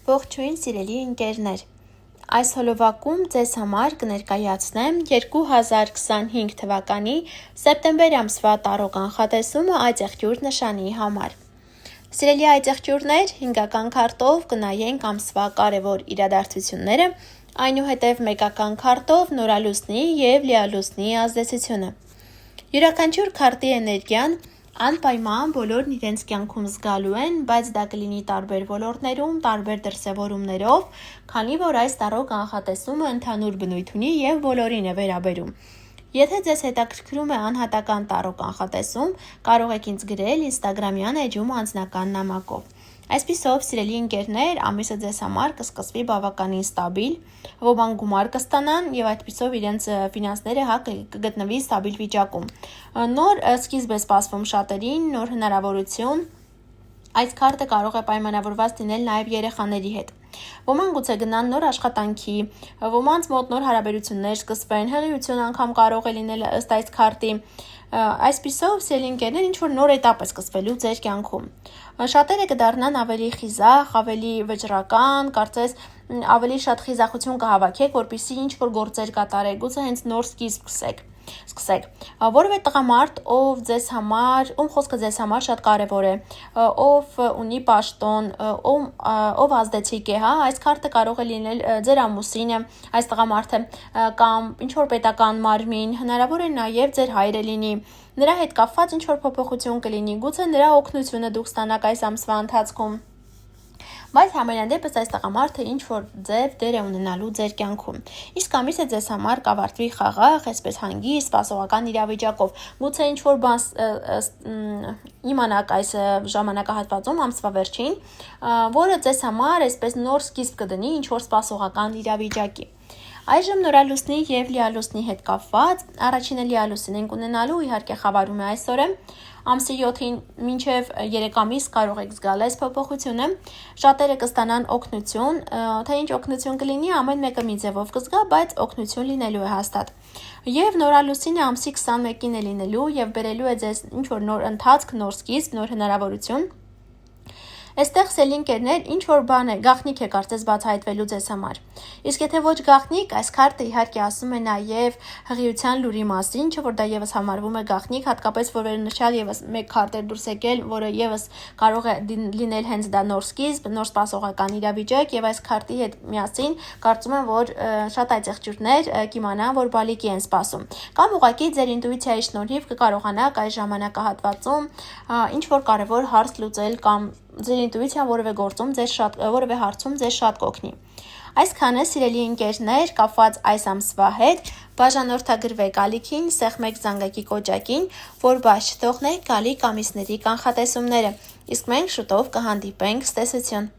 Ողջույն սիրելի ընկերներ, այս հոլովակում ձեզ համար կներկայացնեմ 2025 թվականի սեպտեմբեր ամսվա տարող կանխատեսումը այծեղջյուր նշանի համար։ Սիրելի այծեղջյուրներ, հինգական քարտով կնայենք ամսվա կարևոր իրադարձությունները, այնուհետև մեկական քարտով նորալուսնի և լիալուսնի ազդեցությունը։ Յուրաքանչյուր քարտի էներգիան անպայման բոլորն իրենց կյանքում զգալու են, բայց դա կլինի տարբեր ոլորտներում, տարբեր դրսևորումներով, քանի որ այս տարող կանխատեսումը ընդհանուր բնույթ ունի և բոլորին է վերաբերում։ Եթե ձեզ հետաքրքրում է անհատական տարող կանխատեսում, կարող եք ինձ գրել Instagram-յան էջում անձնական նամակով։ Այսպիսով, սիրելի ընկերներ, ամիսը ձեզ համար կսկսվի բավականին ստաբիլ, ոմանք գումար կստանան և այդպիսով իրենց ֆինանսները կգտնվի ստաբիլ վիճակում։ Նոր սկիզբ է սպասվում շատերին, նոր հնարավորություն։ Այս քարտը կարող է պայմանավորված լինել նաև երեխաների հետ։ Ոմանք գուցե գնան նոր աշխատանքի, ոմանց մոտ նոր հարաբերություններ սկսվեն, հղիություն անգամ կարող է լինել ըստ այս քարտի։ Այսպիսով, սիրելի ընկերներ, ինչ-որ նոր էտապ է սկսվելու ձեր կյանքում։ Շատերը կդառնան ավելի խիզախ, ավելի վճռական, կարծես ավելի շատ խիզախություն կհավաքեք, որպեսզի ինչ-որ գործեր կատարեք, գուցե հենց նոր սկիզբ սկսեք։ Որևէ տղամարդ, ով խոսքը ձեզ համար շատ կարևոր է, ով ունի պաշտոն, ով ազդեցիկ է, այս քարտը կարող է լինել ձեր ամուսինը, այս տղամարդը, կամ ինչ-որ պետական մարմին, հնարավոր է նաև ձեր հայրը լինի, նրա հետ կապված ինչ-որ փոփոխություն կլինի, գուցե նրա օգնությունը դուք ստանաք այս ամսվա ընթացքում։ Բայց համենայն դեպս այս տղամարդը ինչ-որ ձև դեր է ունենալու ձեր կյանքում։ Իսկ ամիսը ձեզ համար կավարտվի խաղաղ, այսպես հանգիստ, սպասողական իրավիճակով։ Գուցե ինչ-որ բան իմանաք այս ժամանակահատվածում ամսվա վերջին, որը ձեզ համար այսպես նոր սկիզբ կդնի ինչ-որ սպասողական իրավիճակի։ Այժմ նորալուսնի և լիալուսնի հետ կապված, առաջինը լիալուսին ենք ունենալու, իհարկե խավարում է այսօրը, ամսի 7-ին մինչև 3 ամիս կարող եք զգալ այս փոփոխությունը, շատերը կստանան օգնություն, թե ինչ օգնություն կլինի, ամեն մեկը մի ձևով կզգա, բայց օգնություն լինելու է հաստատ։ Եվ նորալուսինը ամսի 21-ին է լինելու և բերելու է ձեզ ինչ-որ նոր ընթացք, նոր սկիզբ, նոր հնարավորություն։ Այստեղ սիրելի ընկերներ, ինչ-որ բան է, գաղտնիք է կարծես բացահայտվելու ձեզ համար։ Իսկ եթե ոչ գաղտնիք, այս քարտը իհարկե ասում է նաև հղիության լուրի մասին, չէ՞ որ դա եւս համարվում է գաղտնիք, հատկապես որ վերնշյալ եւս մեկ քարտ է դուրս եկել, որը եւս կարող է լինել հենց դա նոր սկիզբ, նոր սպասողական իրավիճակ եւ այս քարտի հետ միասին կարծում եմ, որ շատ այծեղջյուրներ կիմանան, որ բալիկի են սպասում։ Կամ ուղղակի ձեր ինտուիցիայի շնորհիվ կկարողանաք այս ժամանակահատվածում ինչ-որ կարևոր հարց լուծել կամ ձեր ինտուիցիան որևէ հարցում ձեզ շատ կօգնի։ Այսքանը սիրելի ընկերներ, կապված այս ամսվա հետ, բաժանորդագրվեք ալիքին, սեղմեք զանգակի կոճակին, որ բաց չթողնեք գալիք ամիսների կանխատեսումները, իսկ մենք շուտով կհանդիպենք, ցտեսություն։